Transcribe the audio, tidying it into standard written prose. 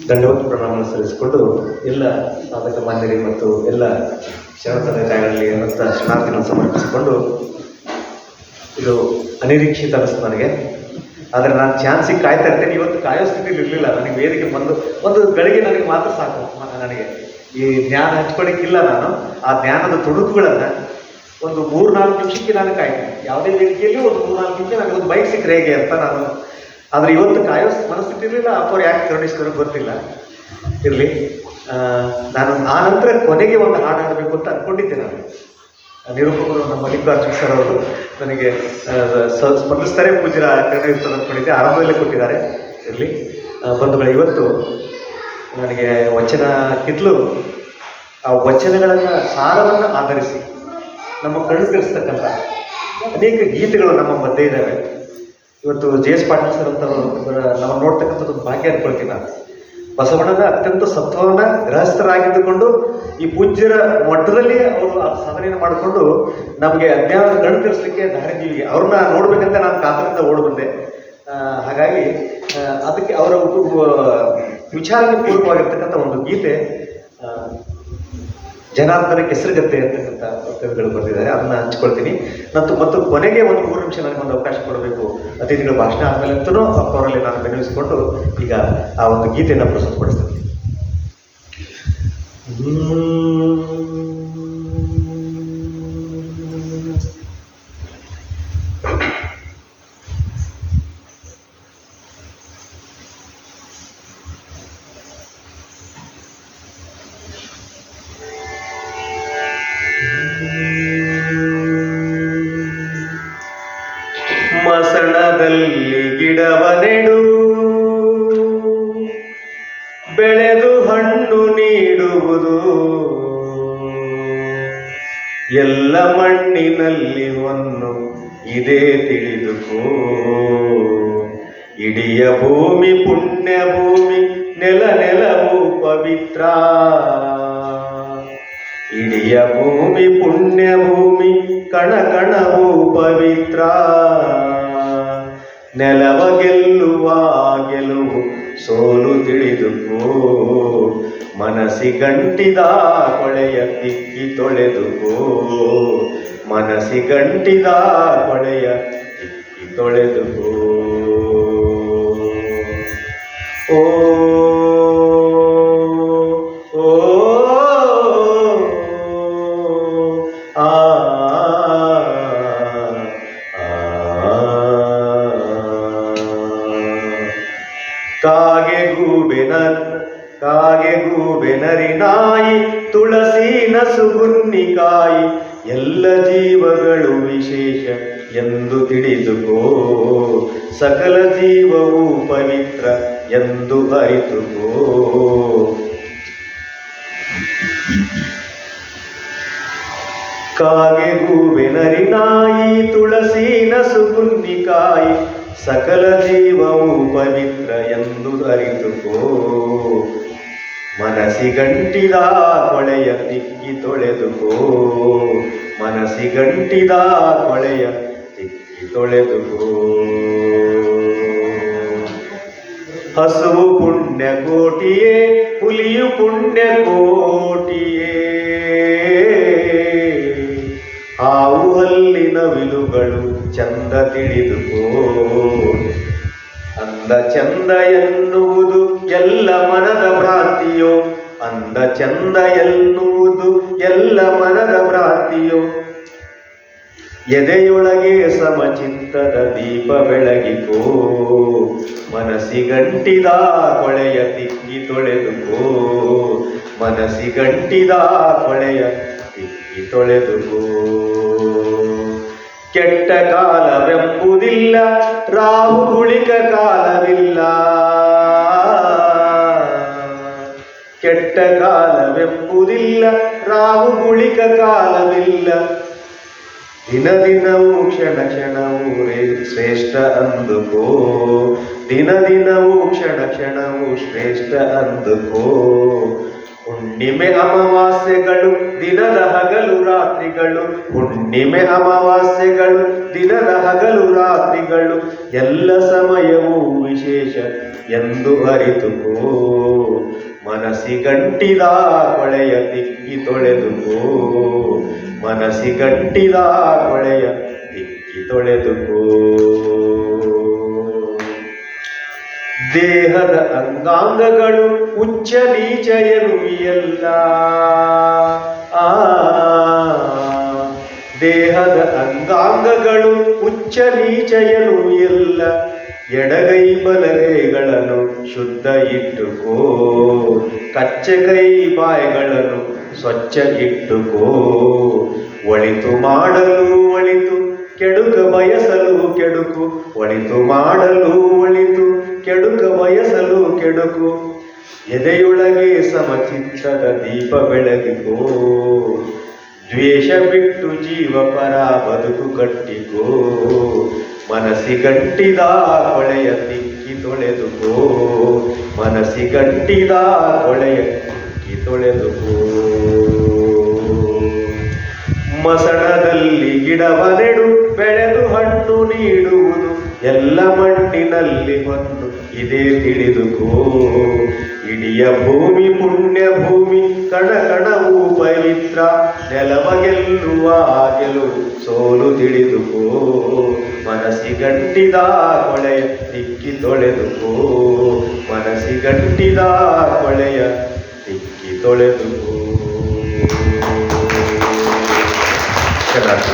ದಂಡವತ್ ಪ್ರಣಾಮ ಸಲ್ಲಿಸಿಕೊಂಡು ಎಲ್ಲ ಸಾಧಕ ಮಾನ್ಯರಿಗೆ ಮತ್ತು ಎಲ್ಲ ಶರಣ ಕಾಯಗಳಲ್ಲಿ ಅಂತ ಶರಣಾರ್ಥಿಗಳನ್ನು ಸಮರ್ಪಿಸಿಕೊಂಡು, ಇದು ಅನಿರೀಕ್ಷಿತ ಅನಿಸ್ತು ನನಗೆ. ಆದರೆ ನಾನು ಚಾನ್ಸಿಗೆ ಕಾಯ್ತಾ ಇರ್ತೇನೆ. ಇವತ್ತು ಕಾಯೋ ಸ್ಥಿತಿಲಿ ಇರಲಿಲ್ಲ. ನನಗೆ ವೇದಿಕೆ ಒಂದು ಗಳಿಗೆ ನನಗೆ ಮಾತ್ರ ಸಾಕು. ನನಗೆ ಈ ಜ್ಞಾನ ಹಂಚ್ಕೊಳ್ಳಿಕ್ಕಿಲ್ಲ. ನಾನು ಆ ಜ್ಞಾನದ ತುಣುಕುಗಳನ್ನು ಒಂದು 3-4 ನಿಮಿಷಕ್ಕೆ ನಾನು ಕಾಯ್ತೀನಿ. ಯಾವುದೇ ವೇದಿಕೆಯಲ್ಲಿ ಒಂದು 3-4 ನಿಮಿಷ ನನಗೆ ಒಂದು ಬೈಕ್ ಸಿಕ್ಕರೆ ಹೇಗೆ ಅಂತ ನಾನು. ಆದರೆ ಇವತ್ತು ಕಾಯೋ ಮನಸ್ಥಿತಿ ಇರಲಿಲ್ಲ. ಅಥವಾ ಯಾಕೆ ಕರುಣಿಸ್ಕೊಂಡು ಗೊತ್ತಿಲ್ಲ. ಇರಲಿ, ನಾನು ಆ ನಂತರ ಕೊನೆಗೆ ಒಂದು ಹಾಡು ಹಾಡಬೇಕು ಅಂತ ಅಂದ್ಕೊಂಡಿದ್ದೆ. ನಾನು ನಿರೂಪಕರು ನಮ್ಮ ಮಲ್ಲಿಕಾರ್ಜುನ್ ಸರ್ ಅವರು ನನಗೆ ಸ್ಪಂದಿಸ್ತಾರೆ, ಪೂಜ್ಯರ ಕಡೆ ಇರ್ತದೆ ಅಂದ್ಕೊಂಡಿದ್ದೆ. ಆರಂಭದಲ್ಲೇ ಕೊಟ್ಟಿದ್ದಾರೆ. ಇರಲಿ ಬಂಧುಗಳು, ಇವತ್ತು ನನಗೆ ವಚನ ಕಿತ್ಲು ಆ ವಚನಗಳನ್ನು ಸಾರವನ್ನು ಆಧರಿಸಿ ನಮ್ಮ ಕಣ್ಣು ತಿಳಿಸ್ತಕ್ಕಂಥ ಅನೇಕ ಗೀತೆಗಳು ನಮ್ಮ ಮಧ್ಯೆ ಇದ್ದಾವೆ. ಇವತ್ತು JS ಪಾಟೀಲ್ ಸರ್ ಅಂತ ನಾವು ನೋಡ್ತಕ್ಕಂಥದ್ದು ಭಾಗ್ಯ ಅನ್ಕೊಳ್ತೀನಿ. ನಾನು ಬಸವಣ್ಣನ ಅತ್ಯಂತ ಸತ್ವವನ್ನು ಗೃಹಸ್ಥರಾಗಿದ್ದುಕೊಂಡು ಈ ಪೂಜ್ಯರ ಮಟ್ಟದಲ್ಲಿ ಅವರು ಆ ಸಾಧನೆಯನ್ನು ಮಾಡಿಕೊಂಡು ನಮಗೆ ಅಜ್ಞಾನ ಕಣ್ಣು ತಿಳಿಸ್ಲಿಕ್ಕೆ ದಾರಿದೀವಿಗೆ ಅವ್ರನ್ನ ನೋಡ್ಬೇಕಂತ ನಾನು ಕಾತರದಿಂದ ಓಡಿ ಬಂದೆ. ಹಾಗಾಗಿ ಅದಕ್ಕೆ ಅವರ ವಿಚಾರಕ್ಕೆ ಪೂರ್ವವಾಗಿರ್ತಕ್ಕಂಥ ಒಂದು ಗೀತೆ ಜನಾರ್ದನ ಕೆಸರುಗತ್ತೆ ಅಂತಕ್ಕಂಥ ಕವಿಗಳು ಬರೆದಿದ್ದಾರೆ. ಅದನ್ನ ಹಂಚ್ಕೊಳ್ತೀನಿ. ಮತ್ತು ಕೊನೆಗೆ ಒಂದು 3 ನಿಮಿಷ ನನಗೆ ಒಂದು ಅವಕಾಶ ಕೊಡಬೇಕು. ಅತಿಥಿಗಳ ಭಾಷಣ ಆದಮೇಲೆ ಅಂತೂ ಅವರಲ್ಲಿ ನಾನು ಬೆನ್ನವಿಸಿಕೊಂಡು ಈಗ ಆ ಒಂದು ಗೀತೆಯನ್ನು ಪ್ರಸ್ತುತಪಡಿಸ್ತೀನಿ. ಮಸಣದಲ್ಲಿ ಗಿಡವ ನೆಡು, ಬೆಳೆದು ಹಣ್ಣು ನೀಡುವುದು, ಎಲ್ಲ ಮಣ್ಣಿನಲ್ಲಿ ಒಂದು ಇದೇ ತಿಳಿದುಕೋ. ಇಡಿಯ ಭೂಮಿ ಪುಣ್ಯ ಭೂಮಿ, ನೆಲವು ಪವಿತ್ರ. ಇಡಿಯ ಭೂಮಿ ಪುಣ್ಯ ಭೂಮಿ, ಕಣವು ಪವಿತ್ರ. ನೆಲವ ಗೆಲ್ಲುವ ಗೆಲುವು ಸೋಲು ತಿಳಿದುಕೋ. ಮನಸ್ಸಿಗಂಟಿದ ಕೊಳೆಯ ತಿಕ್ಕಿ ತೊಳೆದುಕೋ. ಮನಸ್ಸಿಗಂಟಿದ ಕೊಳೆಯ ತಿಕ್ಕಿ ತೊಳೆದುಕೋ. ಓ ಕಾಗೆ ಗೂಬೆ ನರಿ ನಾಯಿ, ತುಳಸಿ ನಸುಗುನ್ನಿಕಾಯಿ, ಎಲ್ಲ ಜೀವಗಳು ವಿಶೇಷ ಎಂದು ತಿಳಿದುಕೋ. ಸಕಲ ಜೀವವು ಪವಿತ್ರ ಎಂದು ಅರಿತುಕೋ. ಕಾಗೆ ಗೂಬೆ ನರಿ ನಾಯಿ, ತುಳಸಿ ನಸುಗುನ್ನಿಕಾಯಿ, ಸಕಲ ಜೀವವು ಪವಿತ್ರ ಎಂದು ಅರಿತುಕೋ. ಮನಸ್ಸಿಗಂಟಿದ ಕೊಳೆಯ ತಿಕ್ಕಿ ತೊಳೆದುಕೋ. ಮನಸ್ಸಿಗಂಟಿದ ಕೊಳೆಯ ತಿಕ್ಕಿ ತೊಳೆದುಕೋ. ಹಸುವು ಪುಣ್ಯ ಕೋಟಿಯೇ, ಹುಲಿಯು ಪುಣ್ಯ ಕೋಟಿಯೇ. ಹಾವು ಹಲ್ಲಿನ ವಿಲುಗಳು ಚಂದ ತಿಳಿದುಕೋ. ಅಂದ ಚಂದ ಎನ್ನುವುದು ಎಲ್ಲ ಮನದ ಭ್ರಾಂತಿಯೋ. ಅಂದ ಚಂದ ಎನ್ನುವುದು ಎಲ್ಲ ಮನದ ಭ್ರಾಂತಿಯೋ. ಎದೆಯೊಳಗೆ ಸಮಚಿತ್ತದ ದೀಪ ಬೆಳಗಿಕೋ. ಮನಸ್ಸಿಗಂಟಿದ ಕೊಳೆಯ ತಿಕ್ಕಿ ತೊಳೆದುಕೋ. ಮನಸ್ಸಿಗಂಟಿದ ಕೊಳೆಯ ತಿಕ್ಕಿ ತೊಳೆದುಕೋ. ಕೆಟ್ಟ ಕಾಲವೆಂಬುದಿಲ್ಲ, ರಾಹು ಗುಳಿಕ ಕಾಲವಿಲ್ಲ. ಕೆಟ್ಟ ಕಾಲವೆಂಬುದಿಲ್ಲ, ರಾಹು ಗುಳಿಕ ಕಾಲವಿಲ್ಲ. ದಿನ ದಿನವೂ ಕ್ಷಣ ಕ್ಷಣವೂ ಶ್ರೇಷ್ಠ ಅಂದುಕೋ. ದಿನ ದಿನವೂ ಕ್ಷಣ ಕ್ಷಣವೂ ಶ್ರೇಷ್ಠ ಅಂದುಕೋ. ಹುಣ್ಣಿಮೆ ಅಮಾವಾಸ್ಯೆಗಳು ದಿನದ ಹಗಲು ರಾತ್ರಿಗಳು, ಹುಣ್ಣಿಮೆ ಅಮಾವಾಸ್ಯೆಗಳು ದಿನದ ಹಗಲು ರಾತ್ರಿಗಳು, ಎಲ್ಲ ಸಮಯವೂ ವಿಶೇಷ ಎಂದು ಅರಿತುಕೋ. ಮನಸ್ಸಿಗಂಟಿದ ಕೊಳೆಯ ತಿಕ್ಕಿ ತೊಳೆದುಕೋ, ಮನಸ್ಸಿಗಂಟಿದ ಕೊಳೆಯ ತಿಕ್ಕಿ ತೊಳೆದುಕೋ. ದೇಹದ ಅಂಗಾಂಗಗಳು ಉಚ್ಚ ನೀಚ ಎನ್ನುವಿಯಲ್ಲ, ದೇಹದ ಅಂಗಾಂಗಗಳು ಉಚ್ಚ ನೀಚ ಎನ್ನುವಿಯಲ್ಲ. ಎಡಗೈ ಬಲಗೈಗಳನ್ನು ಶುದ್ಧ ಇಟ್ಟುಕೋ, ಕಚ್ಚೆ ಕೈ ಬಾಯಿಗಳನ್ನು ಸ್ವಚ್ಛ ಇಟ್ಟುಕೋ. ಒಳಿತು ಮಾಡಲು ಒಳಿತು, ಕೆಡುಕ ಬಯಸಲು ಕೆಡುಕು, ಒಳಿತು ಮಾಡಲು ಒಳಿತು, ಕೆಡುಕ ಬಯಸಲು ಕೆಡುಕು. ಎದೆಯೊಳಗೆ ಸಮಚಿತ್ತದ ದೀಪ ಬೆಳಗಿಕೋ, ದ್ವೇಷ ಬಿಟ್ಟು ಜೀವ ಪರ ಬದುಕು ಕಟ್ಟಿಕೋ. ಮನಸ್ಸಿಗಂಟಿದ ಕೊಳೆಯ ತಿಕ್ಕಿ ತೊಳೆದುಕೋ, ಮನಸ್ಸಿಗಂಟಿದ ಕೊಳೆಯ ತಿಕ್ಕಿ ತೊಳೆದುಕೋ. ಮಸಣದಲ್ಲಿ ಗಿಡವ ನೆಡು, ಬೆಳೆದು ಹಣ್ಣು ನೀಡುವುದು, ಎಲ್ಲ ಮಣ್ಣಿನಲ್ಲಿ ಹೊನ್ನು ಇದೇ ತಿಳಿದುಕೋ. ಇಡಿಯ ಭೂಮಿ ಪುಣ್ಯ ಭೂಮಿ, ಕಣ ಕಣವೂ ಪವಿತ್ರ, ನೆಲವ ಗೆಲ್ಲುವ ಗೆಲುವು ಸೋಲು ತಿಳಿದುಕೋ. ಮನಸ್ಸಿಗಂಟಿದ ಕೊಳೆಯ ತಿಕ್ಕಿ ತೊಳೆದುಕೋ, ಮನಸ್ಸಿಗಂಟಿದ ಕೊಳೆಯ ತಿಕ್ಕಿ ತೊಳೆದುಕೋ. ಚೆನ್ನಾಗಿ